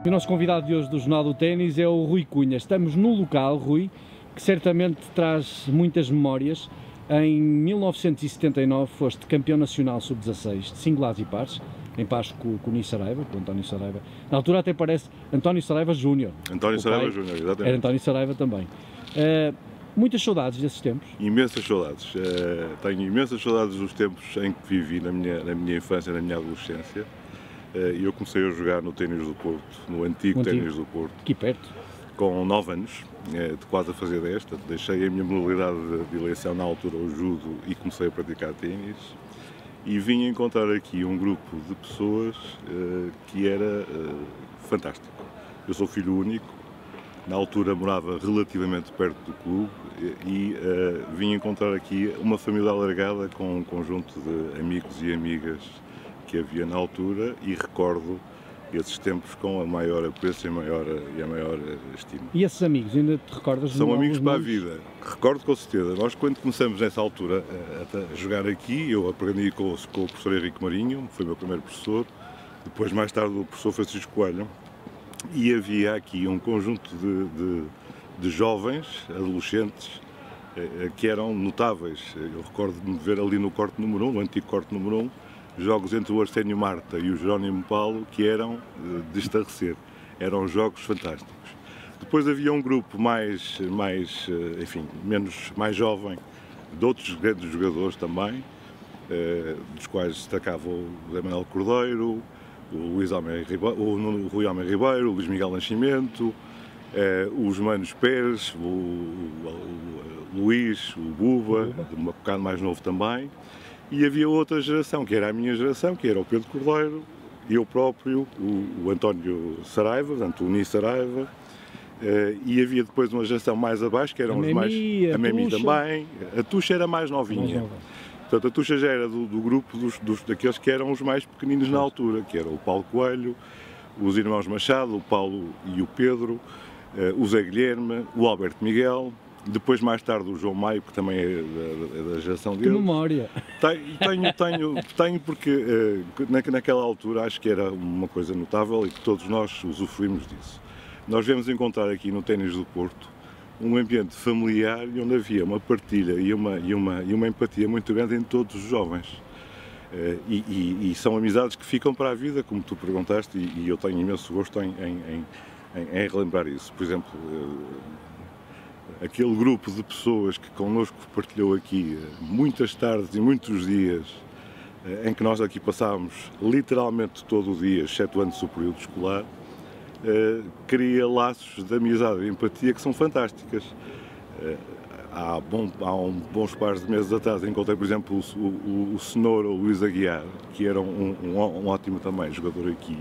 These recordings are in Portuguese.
O nosso convidado de hoje do Jornal do Ténis é o Rui Cunha. Estamos no local, Rui, que certamente traz muitas memórias. Em 1979 foste campeão nacional sub-16 de singulares e pares, em pares com o Nini Saraiva, com o António Saraiva. Na altura até parece António Saraiva Júnior. António Saraiva Júnior, exatamente. Era António Saraiva também. Muitas saudades desses tempos? Imensas saudades. Tenho imensas saudades dos tempos em que vivi na minha infância, na minha adolescência. Eu comecei a jogar no ténis do Porto, no antigo ténis do Porto. Aqui perto. Com 9 anos, de quase a fazer 10, portanto, deixei a minha modalidade de eleição na altura, o judo, e comecei a praticar ténis. E vim encontrar aqui um grupo de pessoas que era fantástico. Eu sou filho único, na altura morava relativamente perto do clube e vim encontrar aqui uma família alargada com um conjunto de amigos e amigas que havia na altura e recordo esses tempos com a maior apreço e a maior estima. E esses amigos, ainda te recordas? São amigos para a vida. Recordo com certeza. Nós, quando começamos nessa altura a jogar aqui, eu aprendi com o professor Henrique Marinho, foi o meu primeiro professor, depois mais tarde o professor Francisco Coelho, e havia aqui um conjunto de jovens, adolescentes, que eram notáveis. Eu recordo-me de ver ali no corte número 1, no antigo corte número 1, jogos entre o Arsénio Marta e o Jerónimo Paulo, que eram de estarrecer. Eram jogos fantásticos. Depois havia um grupo mais jovem, de outros grandes jogadores também, dos quais destacava o José Manuel Cordeiro, o Rui Almeida Ribeiro, o Luís Miguel Nascimento, os Manos Pérez, o Luís, o Buba, um bocado mais novo também. E havia outra geração, que era a minha geração, que era o Pedro Cordeiro, eu próprio, o António Saraiva, portanto o Nini Saraiva, e havia depois uma geração mais abaixo, que eram os mais... A Memi também. A Tuxa era mais novinha. Portanto, a Tuxa já era do grupo daqueles que eram os mais pequeninos na altura, que era o Paulo Coelho, os irmãos Machado, o Paulo e o Pedro, o Zé Guilherme, o Alberto Miguel. Depois, mais tarde, o João Maio, que também é da geração dele. Que memória! Tenho porque naquela altura acho que era uma coisa notável e que todos nós usufruímos disso. Nós viemos encontrar aqui no ténis do Porto um ambiente familiar e onde havia uma partilha e uma empatia muito grande entre todos os jovens. E são amizades que ficam para a vida, como tu perguntaste, e eu tenho imenso gosto em relembrar isso. Por exemplo, aquele grupo de pessoas que connosco partilhou aqui muitas tardes e muitos dias, em que nós aqui passámos literalmente todo o dia, exceto antes do período escolar, cria laços de amizade e empatia que são fantásticas. Há bons pares de meses atrás encontrei, por exemplo, o Cenoura, o Luís Aguiar, que era um ótimo também jogador aqui,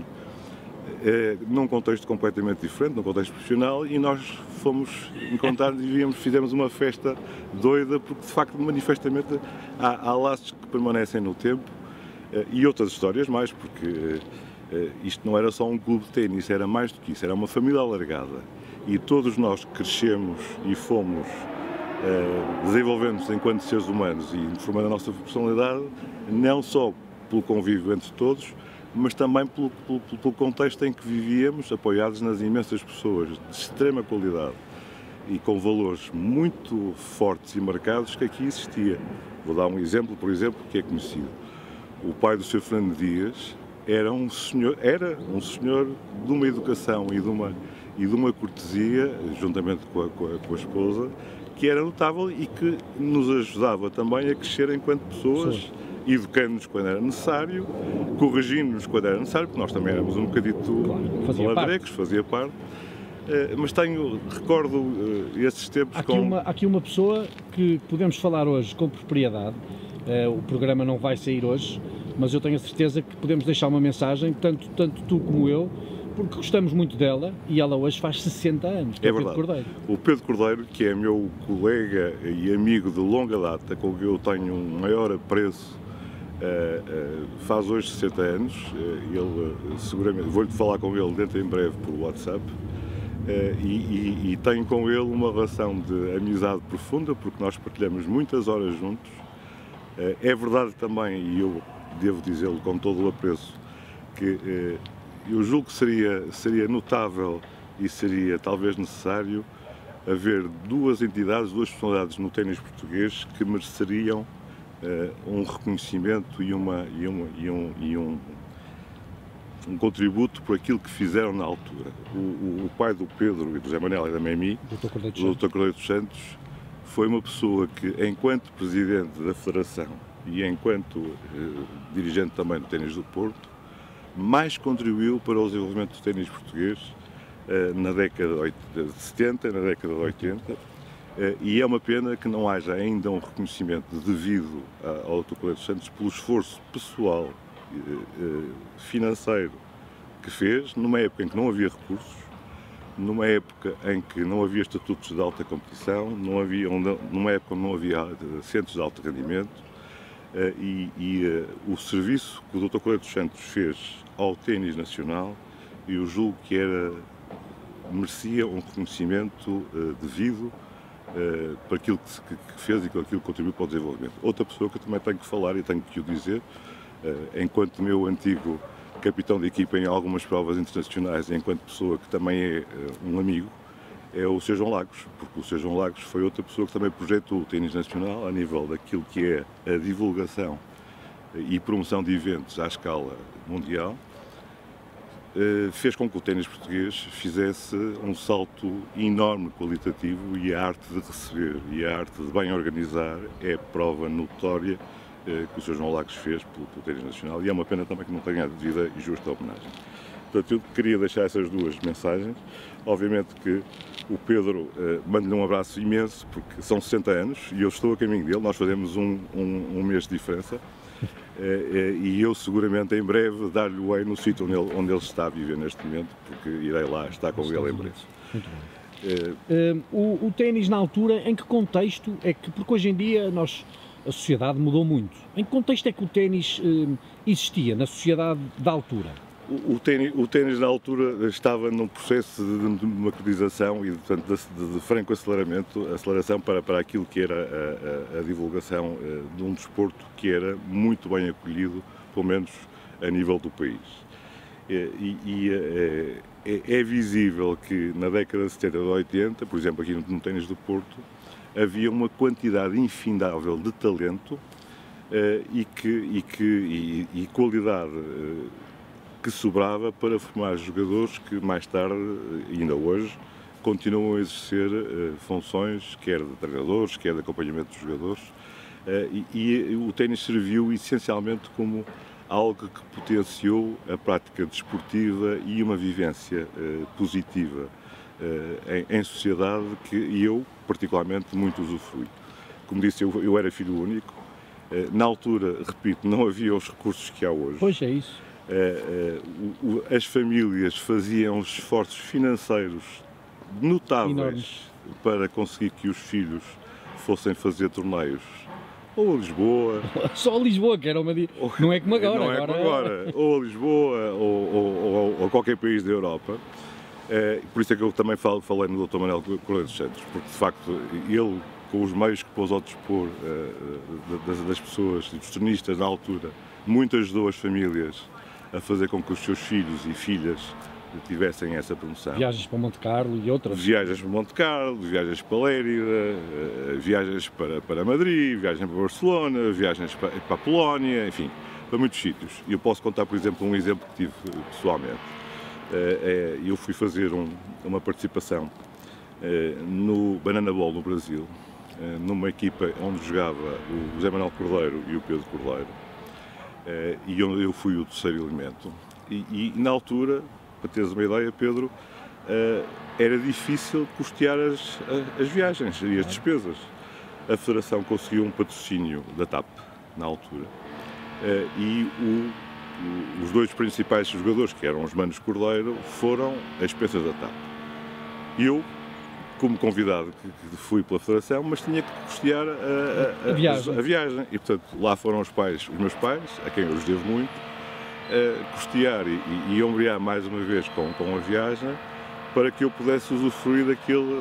num contexto completamente diferente, num contexto profissional, e nós fomos encontrar e fizemos uma festa doida, porque de facto, manifestamente, há laços que permanecem no tempo, e outras histórias mais, porque isto não era só um clube de ténis, era mais do que isso, era uma família alargada, e todos nós crescemos e fomos desenvolvendo-nos enquanto seres humanos e formando a nossa personalidade, não só pelo convívio entre todos, mas também pelo contexto em que vivíamos, apoiados nas imensas pessoas de extrema qualidade e com valores muito fortes e marcados que aqui existia. Vou dar um exemplo, por exemplo, que é conhecido. O pai do Sr. Fernando Dias era um senhor de uma educação e de uma cortesia, juntamente com a esposa, que era notável e que nos ajudava também a crescer enquanto pessoas, educando-nos quando era necessário, corrigindo-nos quando era necessário, porque nós também éramos um bocadito malandrecos, fazia parte. Mas recordo esses tempos Há aqui uma pessoa que podemos falar hoje com propriedade. O programa não vai sair hoje, mas eu tenho a certeza que podemos deixar uma mensagem, tanto tu como eu, porque gostamos muito dela e ela hoje faz 60 anos, que é o Pedro Cordeiro. O Pedro Cordeiro, que é meu colega e amigo de longa data, com quem eu tenho um maior apreço, faz hoje 60 anos. Ele seguramente, vou-lhe falar com ele dentro em breve por WhatsApp, e tenho com ele uma relação de amizade profunda, porque nós partilhamos muitas horas juntos. É verdade também, e eu devo dizê-lo com todo o apreço, que eu julgo que seria notável e seria talvez necessário haver duas entidades, duas personalidades no ténis português que mereceriam um reconhecimento e um contributo por aquilo que fizeram na altura. O pai do Pedro e do José Manuel e da Memi, o Dr. Cordeiro dos Santos, foi uma pessoa que, enquanto presidente da Federação e enquanto dirigente também do ténis do Porto, mais contribuiu para o desenvolvimento do ténis português na década de 70, na década de 80, e é uma pena que não haja ainda um reconhecimento devido ao Dr. Cordeiro dos Santos pelo esforço pessoal, financeiro que fez, numa época em que não havia recursos, numa época em que não havia estatutos de alta competição, numa época onde não havia centros de alto rendimento, o serviço que o Dr. Cordeiro dos Santos fez ao ténis nacional, eu julgo que merecia um reconhecimento devido para aquilo que fez e para aquilo que contribuiu para o desenvolvimento. Outra pessoa que eu também tenho que falar e tenho que o dizer, enquanto meu antigo capitão de equipa em algumas provas internacionais e enquanto pessoa que também é um amigo, é o Sr. João Lagos, porque o Sr. João Lagos foi outra pessoa que também projetou o ténis nacional a nível daquilo que é a divulgação e promoção de eventos à escala mundial. Fez com que o ténis português fizesse um salto enorme qualitativo, e a arte de receber e a arte de bem organizar é prova notória que o Sr. João Lagos fez pelo ténis nacional, e é uma pena também que não tenha a devida e justa homenagem. Portanto, eu queria deixar essas duas mensagens. Obviamente que o Pedro, mando-lhe um abraço imenso, porque são 60 anos e eu estou a caminho dele, nós fazemos um mês de diferença. E eu seguramente em breve dar-lhe o no sítio onde ele está a viver neste momento, porque irei lá estar com ele em breve. Muito bem. O ténis na altura, em que contexto é que, porque hoje em dia a sociedade mudou muito, em que contexto é que o ténis existia na sociedade da altura? O ténis na altura estava num processo de democratização e, portanto, de franco aceleração para aquilo que era a divulgação de um desporto que era muito bem acolhido, pelo menos a nível do país. É visível que na década de 70 e 80, por exemplo, aqui no ténis do Porto, havia uma quantidade infindável de talento e qualidade que sobrava para formar jogadores que mais tarde, ainda hoje, continuam a exercer funções, quer de treinadores, quer de acompanhamento dos jogadores, e o ténis serviu essencialmente como algo que potenciou a prática desportiva e uma vivência positiva em sociedade que eu, particularmente, muito usufrui. Como disse, eu era filho único. Na altura, repito, não havia os recursos que há hoje. Pois é isso. As famílias faziam esforços financeiros notáveis enormes para conseguir que os filhos fossem fazer torneios ou a Lisboa. Só a Lisboa, que era uma. Não é como agora. Não é como agora. Ou a Lisboa ou qualquer país da Europa. Por isso é que eu também falei no Dr. Manuel Cordeiro dos Santos, porque de facto ele, com os meios que pôs ao dispor das pessoas e dos tenistas na altura, muito ajudou as famílias a fazer com que os seus filhos e filhas tivessem essa promoção. Viagens para Monte Carlo e outras. Viagens para Monte Carlo, viagens para Lérida, viagens para Madrid, viagens para Barcelona, viagens para a Polónia, enfim, para muitos sítios. E eu posso contar, por exemplo, um exemplo que tive pessoalmente. Eu fui fazer uma participação no Banana Ball no Brasil, numa equipa onde jogava o José Manuel Cordeiro e o Pedro Cordeiro, e onde eu fui o terceiro elemento. E na altura, para teres uma ideia, Pedro, era difícil custear as viagens e as despesas. A Federação conseguiu um patrocínio da TAP, na altura, e os dois principais jogadores, que eram os Manos Cordeiro, foram as expensas da TAP. Eu, como convidado, que fui pela Federação, mas tinha que custear a viagem. E, portanto, lá foram os meus pais, a quem eu os devo muito, custear e ombrear mais uma vez com a viagem, para que eu pudesse usufruir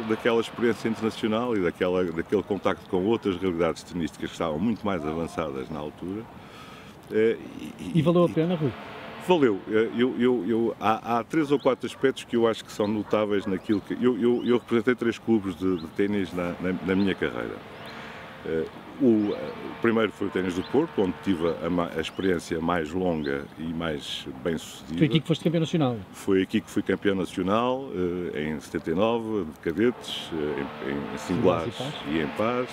daquela experiência internacional e daquele contacto com outras realidades tenísticas que estavam muito mais avançadas na altura. E valeu a pena, Rui? Valeu. Há 3 ou 4 aspectos que eu acho que são notáveis naquilo que... Eu representei 3 clubes de ténis na minha carreira. O primeiro foi o Ténis do Porto, onde tive a experiência mais longa e mais bem-sucedida. Foi aqui que foste campeão nacional? Foi aqui que fui campeão nacional, em 79, de cadetes, em singulares e em pares.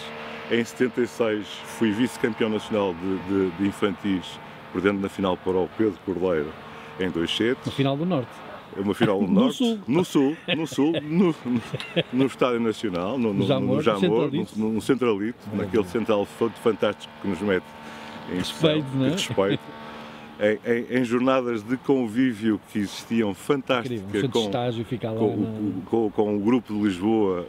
Em 76 fui vice-campeão nacional de infantis, perdendo na final para o Pedro Cordeiro, em 2 sets. Na final do Norte. Uma final do Norte, no Sul, no Estádio Nacional, no Jamor, no Centralito, naquele central fantástico que nos mete em respeito, não é? Respeito. Em jornadas de convívio que existiam fantásticas, com o grupo de Lisboa,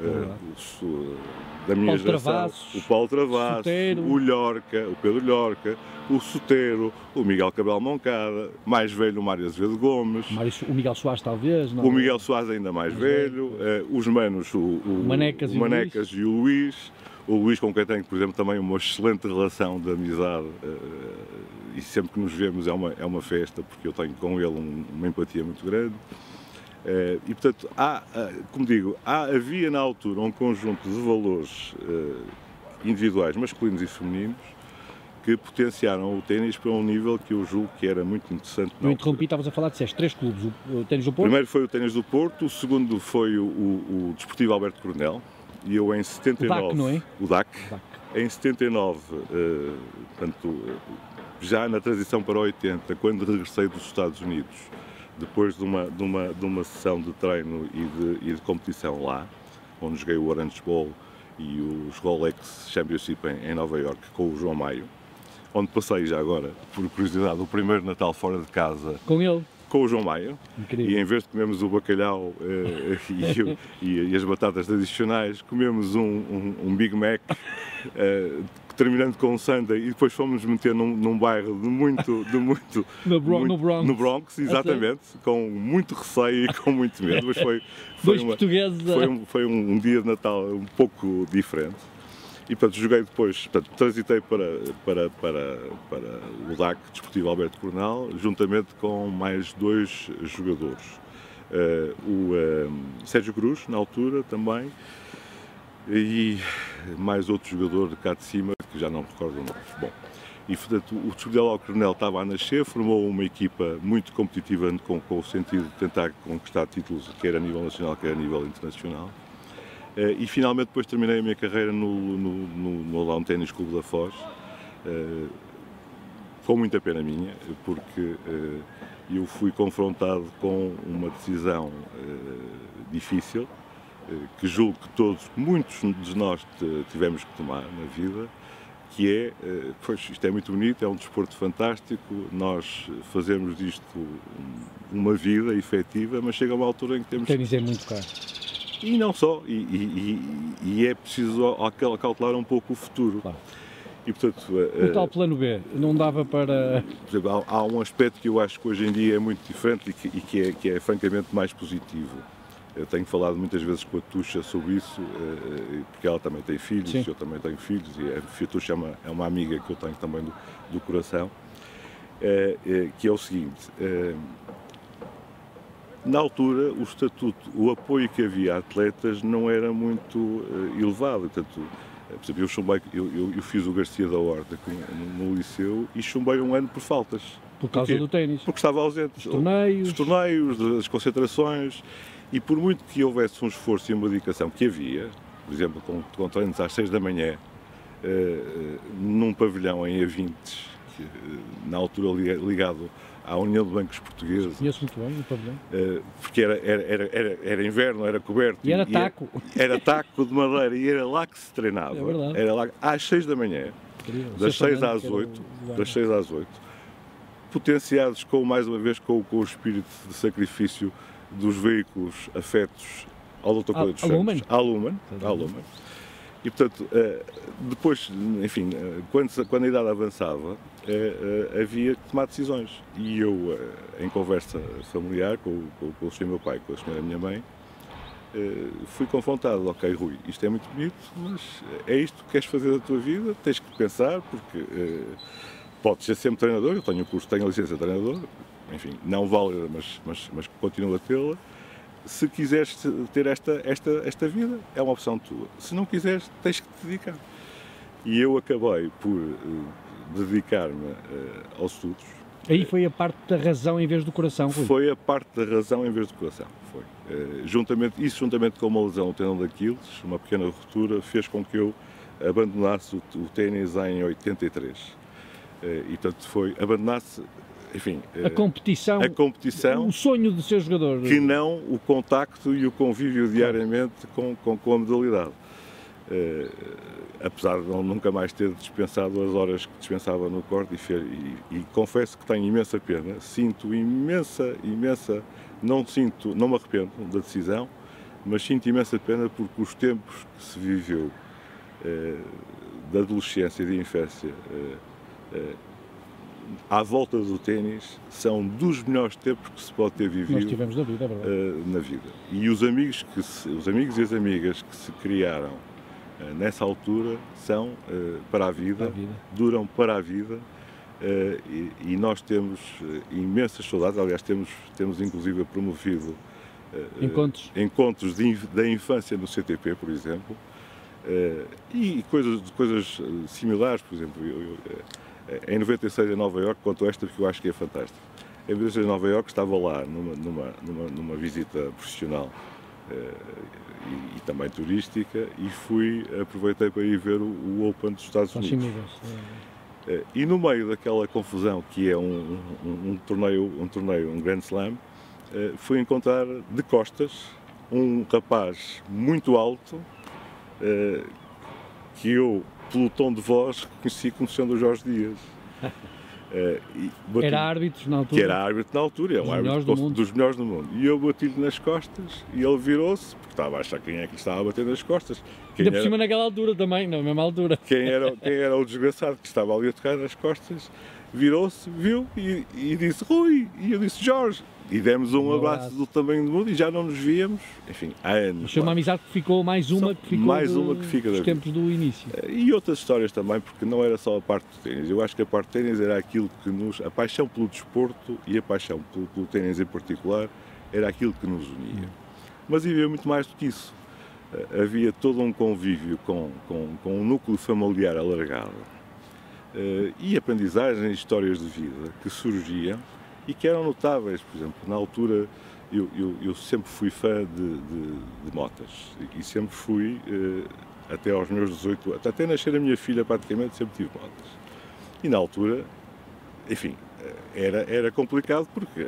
da minha geração, o Paulo Travassos, o Llorca, o Pedro Llorca, o Soteiro, o Miguel Cabral Moncada, mais velho o Mário Azevedo Gomes, o Miguel Soares talvez, não? O Miguel Soares ainda mais velho, os manos, o Manecas e o Luís. O Luís, com quem tenho, por exemplo, também uma excelente relação de amizade, e sempre que nos vemos é uma festa, porque eu tenho com ele uma empatia muito grande. E, portanto, como digo, havia na altura um conjunto de valores individuais, masculinos e femininos, que potenciaram o ténis para um nível que eu julgo que era muito interessante. Eu interrompi, estavas a falar, disseste 3 clubes, o Ténis do Porto? O primeiro foi o Ténis do Porto, o segundo foi o Desportivo Alberto Coronel, e eu em 79... O DAC, não é? O DAC. Em 79, portanto, já na transição para 80, quando regressei dos Estados Unidos, depois de uma sessão de treino e de competição lá, onde joguei o Orange Bowl e os Rolex Championship em Nova York com o João Maio, onde passei já agora, por curiosidade, o primeiro Natal fora de casa. Com ele? Com o João Maio. Incrível. E em vez de comermos o bacalhau e as batatas tradicionais, comemos um Big Mac, terminando com um sundae, e depois fomos meter num bairro no Bronx, exatamente, com muito receio e com muito medo, mas foi um dia de Natal um pouco diferente. E, portanto, joguei depois, transitei para o DAC, Desportivo Alberto Coronel, juntamente com mais 2 jogadores. O Sérgio Cruz, na altura, também, e mais outro jogador de cá de cima, que já não me recordo o nome. Bom, e, portanto, o Desportivo Alberto Coronel estava a nascer, formou uma equipa muito competitiva com o sentido de tentar conquistar títulos, quer a nível nacional, quer a nível internacional. E finalmente depois terminei a minha carreira no Lawn Tennis Clube da Foz, com muita pena minha, porque eu fui confrontado com uma decisão difícil, que julgo que muitos de nós tivemos que tomar na vida, que é, isto é muito bonito, é um desporto fantástico, nós fazemos disto uma vida efetiva, mas chega uma altura em que temos... O ténis é muito caro. E não só, e é preciso cautelar um pouco o futuro. Claro. E, portanto, o tal plano B, não dava para... Por exemplo, há um aspecto que eu acho que hoje em dia é muito diferente e que é francamente mais positivo. Eu tenho falado muitas vezes com a Tuxa sobre isso, porque ela também tem filhos, Sim. Eu também tenho filhos, e a Tuxa é uma amiga que eu tenho também do coração, que é o seguinte... Na altura, o estatuto, o apoio que havia a atletas não era muito elevado. Portanto, por exemplo, eu fiz o Garcia da Horta no liceu e chumbei um ano por faltas. Por causa do ténis? Porque estava ausente. Dos torneios, das concentrações, e por muito que houvesse um esforço e uma dedicação que havia, por exemplo, com treinos às 6 da manhã, num pavilhão em A20, na altura ligado à União de Bancos Portugueses. Conheço muito bem o pavilhão. Porque era inverno, era coberto. E era taco. Era taco de madeira e era lá que se treinava. É verdade. Era lá às 6 da manhã, das 6 às 8, potenciados mais uma vez com o espírito de sacrifício dos veículos afetos ao Dr. Coelho dos Santos, à Lumen. E, portanto, depois, enfim, quando a idade avançava, havia que tomar decisões. E eu, em conversa familiar com o senhor meu pai, com a senhora minha mãe, fui confrontado. Ok, Rui, isto é muito bonito, mas é isto que queres fazer da tua vida? Tens que pensar, porque podes ser sempre treinador. Eu tenho o curso, tenho a licença de treinador, enfim, não válida, mas continua a tê-la. Se quiseres ter esta vida, é uma opção tua. Se não quiseres, tens que te dedicar. E eu acabei por dedicar-me aos estudos. Aí foi a parte da razão em vez do coração, Rui? Foi a parte da razão em vez do coração, foi. Juntamente com uma lesão no tendão de Aquiles, uma pequena ruptura, fez com que eu abandonasse o ténis em 83. E, portanto, abandonasse, enfim... A competição, o sonho de ser jogador. Que não o contacto e o convívio diariamente com a modalidade. Apesar de nunca mais ter dispensado as horas que dispensava no corte e confesso que tenho imensa pena, sinto imensa, não me arrependo da decisão, mas sinto imensa pena porque os tempos que se viveu da adolescência e da infância à volta do ténis são dos melhores tempos que se pode ter vivido. Nós tivemos na vida, é verdade. Na vida. E os amigos e as amigas que se criaram nessa altura são para a vida, duram para a vida e nós temos imensas saudades. Aliás, temos inclusive promovido encontros da infância no CTP, por exemplo, e coisas similares. Por exemplo, em 96 em Nova Iorque, conto esta porque eu acho que é fantástico. Em 96 em Nova Iorque estava lá numa visita profissional e também turística e aproveitei para ir ver o Open dos Estados Unidos. E no meio daquela confusão que é um torneio, um Grand Slam, fui encontrar de costas um rapaz muito alto que eu, pelo tom de voz, conheci como sendo o Jorge Dias. Era árbitro na altura? Que era árbitro na altura, é um árbitro dos melhores do mundo. E eu bati-lhe nas costas e ele virou-se, porque estava a achar quem é que lhe estava a bater nas costas. Ainda por cima naquela altura também, na mesma altura. Quem era o desgraçado que estava ali a tocar nas costas, virou-se, viu e disse Rui, e eu disse Jorge. E demos um abraço do tamanho do mundo e já não nos víamos, enfim, há anos. Mas foi uma amizade que ficou mais uma que ficou dos tempos do início. E outras histórias também, porque não era só a parte do ténis. Eu acho que a parte do ténis era aquilo que a paixão pelo desporto e a paixão pelo ténis em particular, era aquilo que nos unia. Mas havia muito mais do que isso. Havia todo um convívio com um núcleo familiar alargado e aprendizagens e histórias de vida que surgiam e que eram notáveis. Por exemplo, na altura eu sempre fui fã de motas e sempre fui, até aos meus 18 anos, até nascer a minha filha praticamente, sempre tive motas. E na altura, enfim, era complicado porque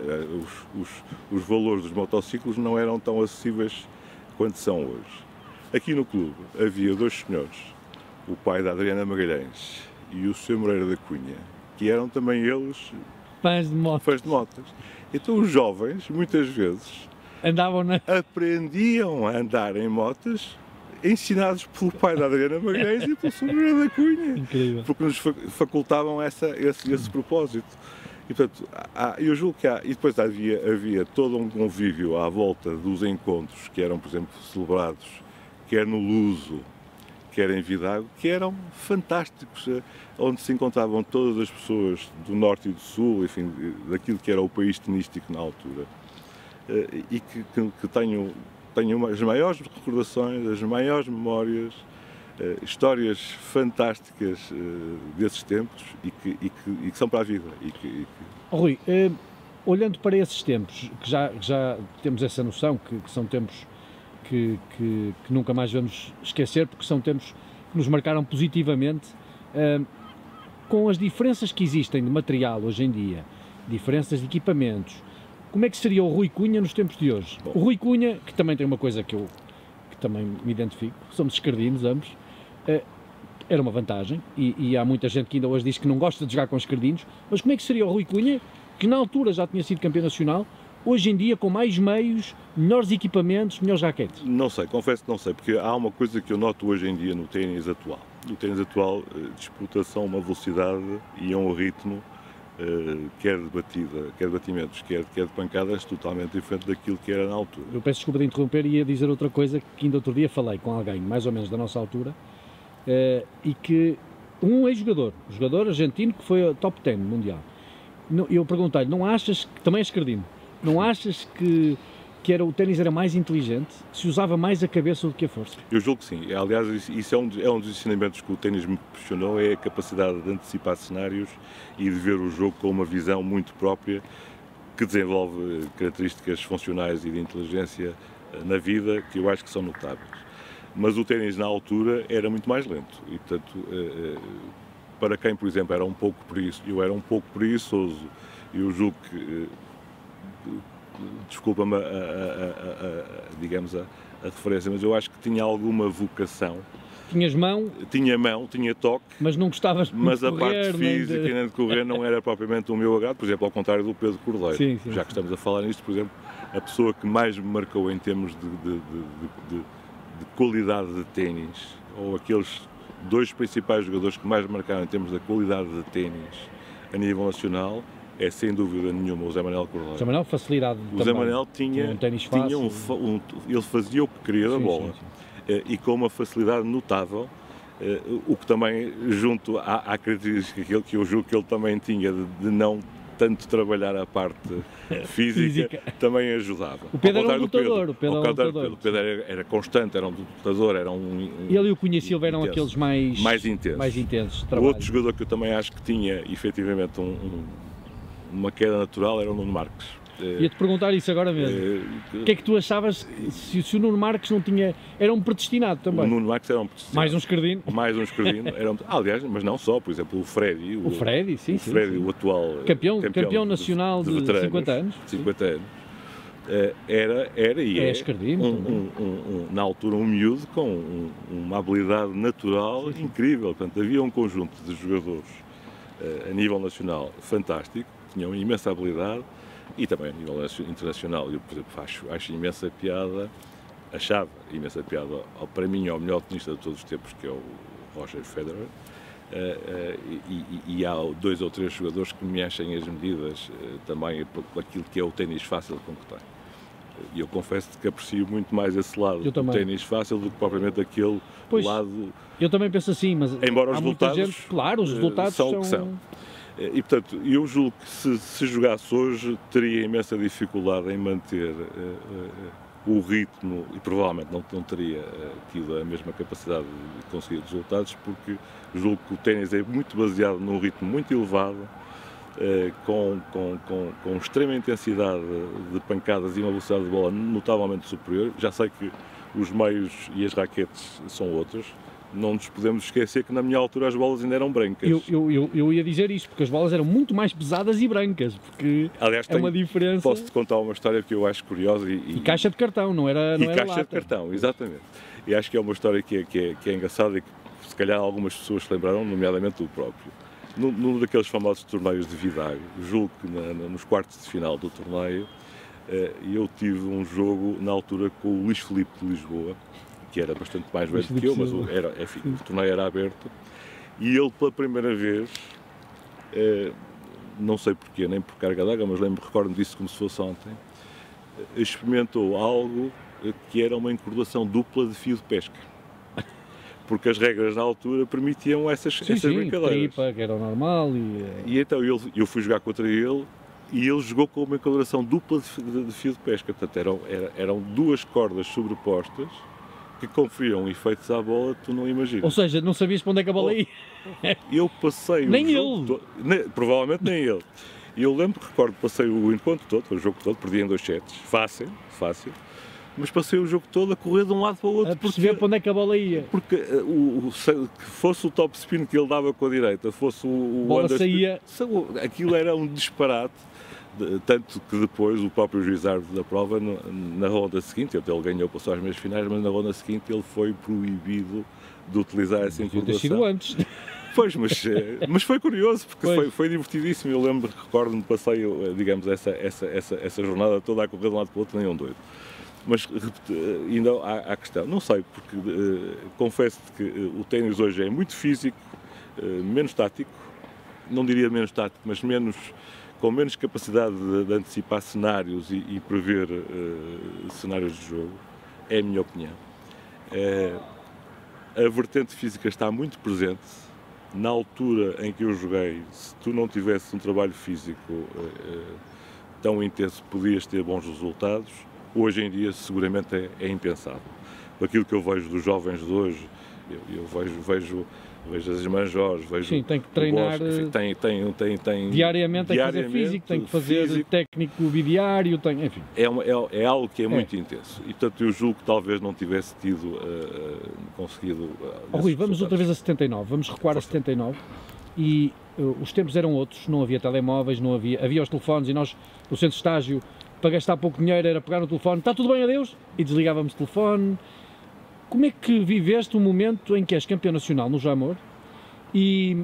os valores dos motociclos não eram tão acessíveis quanto são hoje. Aqui no clube havia dois senhores, o pai da Adriana Magalhães e o Sr. Moreira da Cunha, que eram também eles fãs de motas. Então os jovens, muitas vezes, aprendiam a andar em motas ensinados pelo pai da Adriana Magalhães e pelo Sr. Moreira da Cunha. Incrível. Porque nos facultavam esse propósito. E, portanto, eu julgo que e depois havia todo um convívio à volta dos encontros que eram, por exemplo, celebrados, quer no Luso, quer em Vidago, que eram fantásticos, onde se encontravam todas as pessoas do Norte e do Sul, enfim, daquilo que era o país tenístico na altura, e que tenho as maiores recordações, as maiores memórias, histórias fantásticas desses tempos e que são para a vida. Rui, olhando para esses tempos, que já temos essa noção, que são tempos que nunca mais vamos esquecer, porque são tempos que nos marcaram positivamente, com as diferenças que existem de material hoje em dia, diferenças de equipamentos, como é que seria o Rui Cunha nos tempos de hoje? Bom. O Rui Cunha, que também tem uma coisa que também me identifico, somos esquerdinos ambos, era uma vantagem, e há muita gente que ainda hoje diz que não gosta de jogar com esquerdinos, mas como é que seria o Rui Cunha, que na altura já tinha sido campeão nacional, hoje em dia com mais meios, melhores equipamentos, melhores raquetes? Não sei, confesso que não sei, porque há uma coisa que eu noto hoje em dia no ténis atual. No ténis atual, disputa-se a uma velocidade e a um ritmo, quer de batida, quer de batimentos, quer de pancadas, totalmente diferente daquilo que era na altura. Eu peço desculpa de interromper e ia dizer outra coisa que ainda outro dia falei com alguém, mais ou menos da nossa altura, e que um ex-jogador, jogador argentino que foi ao top 10 mundial, eu perguntei-lhe, não achas que, também é escardino, não achas que o ténis era mais inteligente, se usava mais a cabeça do que a força? Eu julgo que sim. Aliás, isso é um dos ensinamentos que o ténis me proporcionou, é a capacidade de antecipar cenários e de ver o jogo com uma visão muito própria, que desenvolve características funcionais e de inteligência na vida que eu acho que são notáveis. Mas o ténis na altura era muito mais lento e, portanto, para quem, por exemplo, era um pouco eu era um pouco preguiçoso, eu julgo que, desculpa-me digamos a referência, mas eu acho que tinha alguma vocação. Tinhas mão? Tinha mão, tinha toque. Mas não gostavas de Mas correr, a parte física e nem de correr não era propriamente o meu agrado, por exemplo, ao contrário do Pedro Cordeiro. Sim, já que estamos a falar nisto, por exemplo, a pessoa que mais me marcou em termos de qualidade de ténis, ou aqueles dois principais jogadores que mais me marcaram em termos da qualidade de ténis a nível nacional, é sem dúvida nenhuma o José Manuel Cordeiro. O José Manuel, facilidade o José Manuel tinha um ténis fácil. Ele fazia o que queria da bola. E com uma facilidade notável, o que também, junto à característica que eu julgo que ele também tinha de não tanto trabalhar a parte física, também ajudava. O Pedro era um lutador. O Pedro era constante, era um lutador, era ele e o Cunha Silva eram aqueles mais intensos. O outro jogador que eu também acho que tinha, efetivamente, uma queda natural era o Nuno Marques. Ia-te perguntar isso agora mesmo. O que é que tu achavas se o Nuno Marques não tinha... Era um predestinado também? O Nuno Marques era um predestinado. Mais um escardino? Mais um escardino. Aliás, mas não só, por exemplo, o Freddy. O Freddy, sim. O atual campeão nacional de 50 anos. 50 anos. Era e é escardino, na altura um miúdo com uma habilidade natural incrível. Portanto, havia um conjunto de jogadores a nível nacional fantástico, tinham imensa habilidade, e também a nível internacional. Eu, por exemplo, acho imensa piada, achava imensa piada, para mim, ao melhor tenista de todos os tempos, que é o Roger Federer, e há 2 ou 3 jogadores que me enchem as medidas também por aquilo que é o ténis fácil com que tem. E eu confesso que aprecio muito mais esse lado do ténis fácil do que propriamente aquele lado... Eu também penso assim, mas embora os resultados, gente, claro, os resultados são o que são. E, portanto, eu julgo que se jogasse hoje teria imensa dificuldade em manter o ritmo e provavelmente não teria tido a mesma capacidade de conseguir resultados, porque julgo que o ténis é muito baseado num ritmo muito elevado, com extrema intensidade de pancadas e uma velocidade de bola notavelmente superior. Já sei que os meios e as raquetes são outros. Não nos podemos esquecer que na minha altura as bolas ainda eram brancas. Eu ia dizer isto, porque as bolas eram muito mais pesadas e brancas, porque aliás, uma diferença... Posso-te contar uma história que eu acho curiosa. E caixa de cartão, não era caixa lata. de cartão, exatamente. E acho que é uma história que é engraçada e que se calhar algumas pessoas se lembraram, nomeadamente o próprio. Num daqueles famosos torneios de Vidago, julgo que nos quartos de final do torneio, eu tive um jogo na altura com o Luís Filipe de Lisboa, que era bastante mais velho que eu, mas o torneio era aberto, e ele pela primeira vez, não sei porquê, nem por carga d'água, mas recordo-me disso como se fosse ontem, experimentou algo que era uma encordação dupla de fio de pesca. Porque as regras na altura permitiam essas brincadeiras. Tripa, que era o normal. E então eu fui jogar contra ele e ele jogou com uma encordação dupla de fio de pesca. Portanto, eram 2 cordas sobrepostas que conferiam efeitos à bola que tu não imaginas. Ou seja, não sabias para onde é que a bola ia. Eu passei nem o jogo todo, provavelmente nem ele. E eu recordo, passei o encontro todo, o jogo todo, perdi em 2 sets, fácil, mas passei o jogo todo a correr de um lado para o outro. A perceber para onde é que a bola ia. Porque fosse o top spin que ele dava com a direita, fosse o bola saía. Aquilo era um disparate. Tanto que depois o próprio juiz árbitro da prova, na ronda seguinte, ele ganhou, passou às meias finais, mas na ronda seguinte ele foi proibido de utilizar essa encordação. Devia ter sido antes. Pois, mas foi curioso, porque foi divertidíssimo. Eu recordo-me, passei, digamos, essa jornada toda a correr de um lado para o outro, nem um doido. Mas ainda há questão, não sei, porque confesso-te que o ténis hoje é muito físico, menos tático, não diria menos tático, mas com menos capacidade de antecipar cenários e prever cenários de jogo, é a minha opinião. A vertente física está muito presente, na altura em que eu joguei, se tu não tivesse um trabalho físico tão intenso, podias ter bons resultados. Hoje em dia, seguramente é impensável. Aquilo que eu vejo dos jovens de hoje, eu vejo as irmãs Jorge, vejo. Sim, tem que treinar tem diariamente, tem que fazer físico, tem que fazer técnico bidiário, enfim. É algo que é muito intenso e, portanto, eu julgo que talvez não tivesse conseguido. Rui, vamos outra vez a 79, vamos recuar a 79 e os tempos eram outros, não havia telemóveis, havia os telefones e nós, no centro de estágio, para gastar pouco dinheiro era pegar no telefone, está tudo bem, adeus, e desligávamos o telefone. Como é que viveste o momento em que és campeão nacional no Jamor e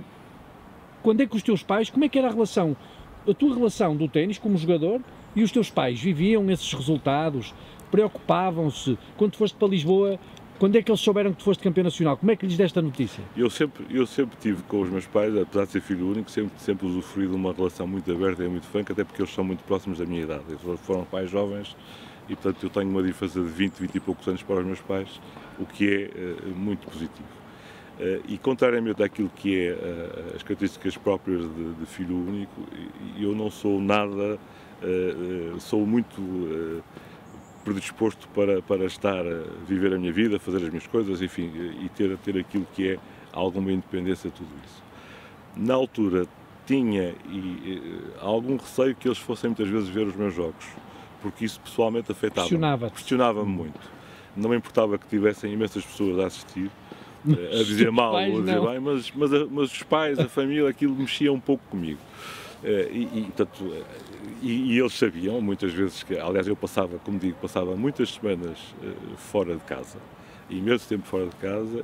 quando é que os teus pais, como é que era a tua relação do ténis como jogador e os teus pais viviam esses resultados, preocupavam-se, quando foste para Lisboa, quando é que eles souberam que tu foste campeão nacional, como é que lhes deste a notícia? Eu sempre tive com os meus pais, apesar de ser filho único, sempre usufruí de uma relação muito aberta e muito franca, até porque eles são muito próximos da minha idade, eles foram pais jovens e, portanto, eu tenho uma diferença de 20 e poucos anos para os meus pais, o que é muito positivo. E contrariamente àquilo que é as características próprias de filho único, eu não sou nada, sou muito predisposto para estar a viver a minha vida, fazer as minhas coisas, enfim, e ter aquilo que é alguma independência de tudo isso. Na altura tinha algum receio que eles fossem muitas vezes ver os meus jogos, porque isso pessoalmente afetava-me, questionava-me muito. Não me importava que tivessem imensas pessoas a assistir, a dizer mal ou a dizer bem, mas os pais, a família, aquilo mexia um pouco comigo. E eles sabiam, muitas vezes, que, aliás, eu passava, como digo, passava muitas semanas fora de casa, imenso tempo fora de casa,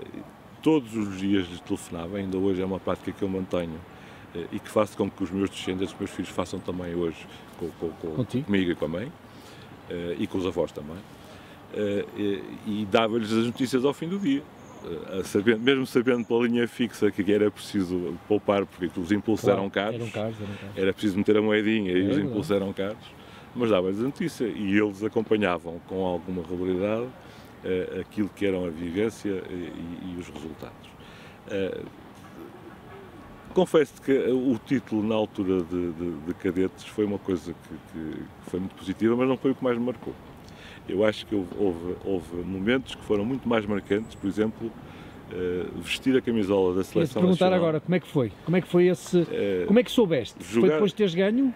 todos os dias lhes telefonava, ainda hoje é uma prática que eu mantenho e que faço com que os meus descendentes, os meus filhos, façam também hoje comigo e com a mãe, e com os avós também. E dava-lhes as notícias ao fim do dia, mesmo sabendo pela linha fixa que era preciso poupar, porque os impulsos eram caros, era preciso meter a moedinha e os impulsos eram caros, mas dava-lhes a notícia e eles acompanhavam com alguma regularidade aquilo que eram a vivência e os resultados. Confesso que o título na altura de cadetes foi uma coisa que foi muito positiva, mas não foi o que mais me marcou. Eu acho que houve momentos que foram muito mais marcantes, por exemplo, vestir a camisola da Seleção Nacional. Perguntar Nacional. agora, como é que foi? Como é que foi esse... como é que soubeste? Foi depois de teres ganho?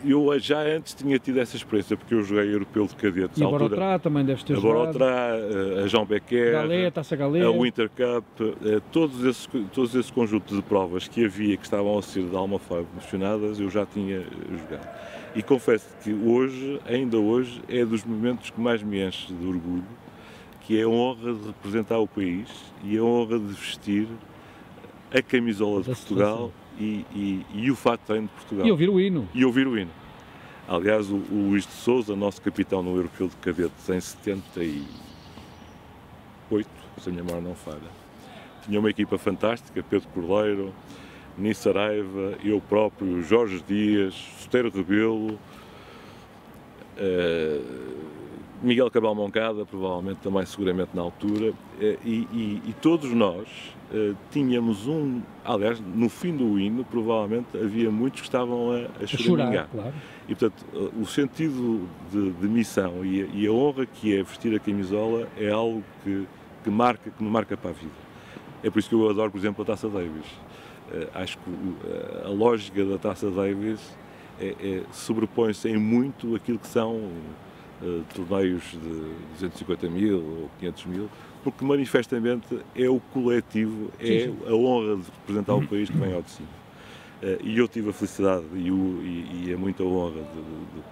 Eu já antes tinha tido essa experiência, porque eu joguei europeu de cadetes. E a Borotrá também deves ter jogado. A Borotrá, a João Becker, Taça Galé, a Winter Cup, todos esses conjuntos de provas que havia, que estavam a ser de alguma forma mencionadas, eu já tinha jogado. E confesso que hoje, ainda hoje, é dos momentos que mais me enche de orgulho, que é a honra de representar o país e a honra de vestir a camisola de Portugal e o fato de treino de Portugal. E ouvir o hino. Aliás, o Luís de Sousa, nosso capitão no Europeu de Cadetes em 78, se a minha memória não falha, tinha uma equipa fantástica, Pedro Cordeiro, Nis Saraiva, eu próprio, Jorge Dias, Soteiro Rebelo, Miguel Cabral Moncada, provavelmente também seguramente na altura, e todos nós tínhamos aliás, no fim do hino, provavelmente havia muitos que estavam a choramingar. Claro. E, portanto, o sentido de missão e a honra que é vestir a camisola é algo que me marca para a vida. É por isso que eu adoro, por exemplo, a Taça Davis. Acho que a lógica da Taça Davis sobrepõe-se em muito aquilo que são torneios de 250 mil ou 500 mil, porque manifestamente é o coletivo, a honra de representar o país que vem ao de cima. E eu tive a felicidade e é muita honra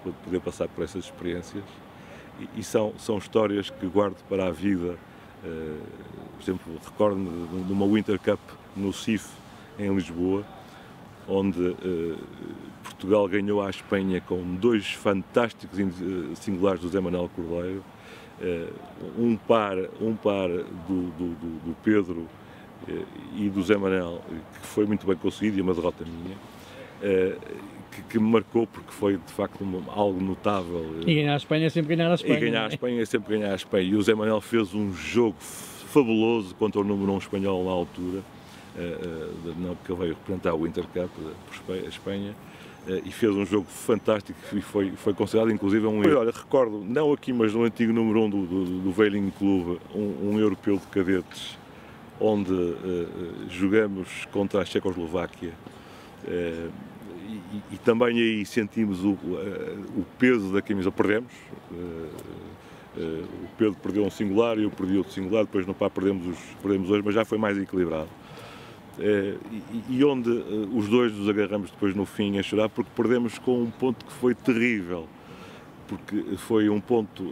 de poder passar por essas experiências e são histórias que guardo para a vida. Por exemplo, recordo-me de uma Winter Cup no CIF, em Lisboa, onde Portugal ganhou à Espanha com dois fantásticos singulares do Zé Manuel Cordeiro, um par do Pedro e do Zé Manuel, que foi muito bem conseguido, e uma derrota minha, que me marcou porque foi de facto algo notável. E ganhar a Espanha é sempre ganhar a Espanha. E ganhar a Espanha é sempre ganhar a Espanha. E o Zé Manuel fez um jogo fabuloso contra o número 1 espanhol na altura. que veio representar o Intercup por Espanha, e fez um jogo fantástico e foi considerado inclusive um erro. Olha, recordo, não aqui, mas no antigo número 1 do Veiling Clube, um europeu de cadetes, onde jogamos contra a Checoslováquia, e também aí sentimos o peso da camisa. Perdemos, o Pedro perdeu um singular e eu perdi outro singular, depois no pá perdemos dois, mas já foi mais equilibrado. E onde os dois nos agarramos depois no fim a chorar, porque perdemos com um ponto que foi terrível, porque foi um ponto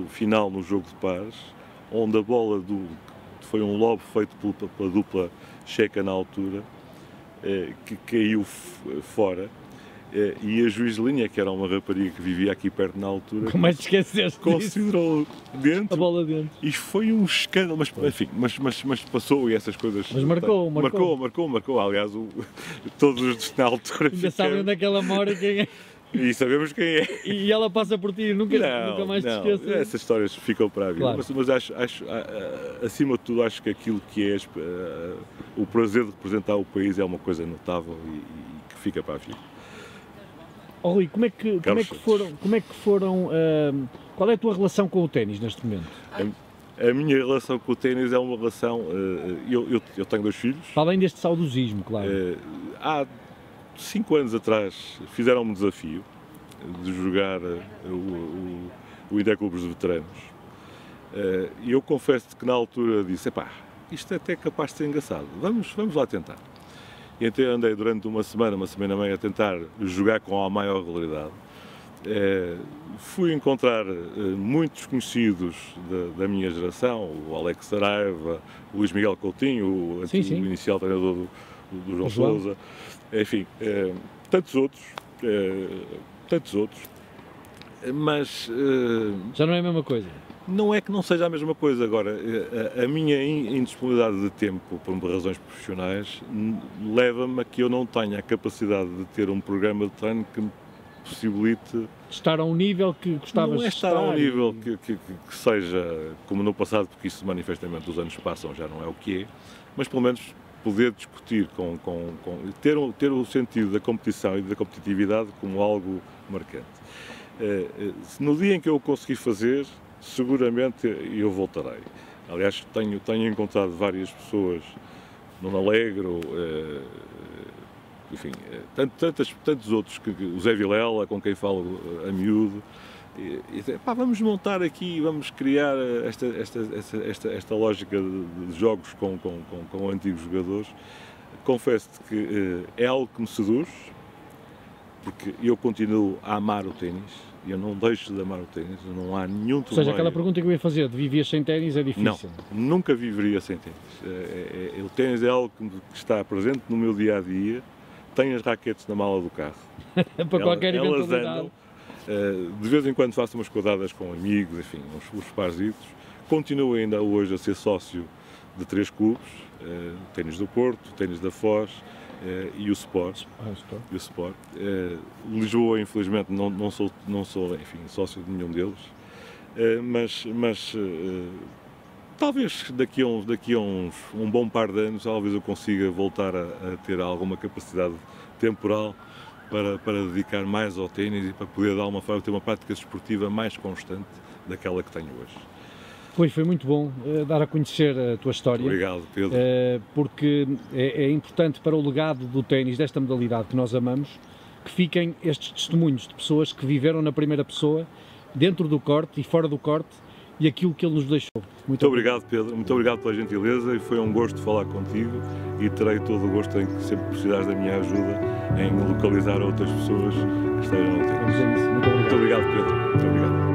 final no jogo de pares, onde a bola foi um lob feito pela dupla checa na altura, que caiu fora. E a juiz de linha, que era uma rapariga que vivia aqui perto na altura, como é que esqueceste considerou dentro, a bola dentro. E foi um escândalo, mas enfim, mas passou e essas coisas. Mas marcou. Aliás, todos na altura ainda sabem onde é que ela mora e quem é. E sabemos quem é. E ela passa por ti e nunca mais te esqueces. Essas histórias ficam para a vida. Claro. Mas acho, acima de tudo, acho que aquilo que é o prazer de representar o país é uma coisa notável e que fica para a vida. Oh, Rui, como é que foram, qual é a tua relação com o ténis neste momento? A minha relação com o ténis é uma relação, eu tenho 2 filhos. Além deste saudosismo, claro. Há 5 anos atrás fizeram-me um desafio de jogar o Interclubes de Veteranos. E eu confesso que na altura disse, isto até é capaz de ser engraçado, vamos lá tentar. E então andei durante uma semana e meia a tentar jogar com a maior regularidade. Fui encontrar muitos conhecidos da minha geração, o Alex Saraiva, o Luís Miguel Coutinho, o inicial treinador do João Sousa, enfim, tantos outros, mas... já não é a mesma coisa? Não é que não seja a mesma coisa. Agora, a minha indisponibilidade de tempo, por razões profissionais, leva-me a que eu não tenha a capacidade de ter um programa de treino que me possibilite... estar a um nível que gostavas de estar. Não é estar a um nível que seja como no passado, porque isso manifestamente os anos passam, já não é o que é, mas pelo menos poder discutir, ter o sentido da competição e da competitividade como algo marcante. No dia em que eu o conseguir fazer, seguramente eu voltarei. Aliás, tenho encontrado várias pessoas no Alegro, enfim, tantos outros, o Zé Vilela, com quem falo a miúdo, vamos montar aqui, vamos criar esta lógica de jogos com antigos jogadores. Confesso-te que é algo que me seduz, porque eu continuo a amar o ténis. Eu não deixo de amar o ténis, não há nenhum torneio... Ou seja, aquela pergunta que eu ia fazer, de vivias sem ténis, é difícil? Não, nunca viveria sem ténis. O ténis é algo que está presente no meu dia-a-dia. Tenho as raquetes na mala do carro. Para qualquer eventualidade. Andam. De vez em quando faço umas quadradas com amigos, enfim, uns parzitos. Continuo ainda hoje a ser sócio de 3 clubes, Ténis do Porto, Ténis da Foz, e o Sport. Lisboa, infelizmente, não sou enfim, sócio de nenhum deles, mas talvez daqui a um bom par de anos, talvez eu consiga voltar a ter alguma capacidade temporal para dedicar mais ao ténis e para poder, de alguma forma, ter uma prática desportiva mais constante daquela que tenho hoje. Pois, foi muito bom dar a conhecer a tua história. Obrigado, Pedro. Porque é importante para o legado do ténis, desta modalidade que nós amamos, que fiquem estes testemunhos de pessoas que viveram na primeira pessoa, dentro do corte e fora do corte, e aquilo que ele nos deixou. Muito obrigado, Pedro. Muito obrigado pela gentileza e foi um gosto falar contigo e terei todo o gosto em que sempre precisares da minha ajuda em localizar outras pessoas que estejam no ténis. Muito obrigado, Pedro. Muito obrigado.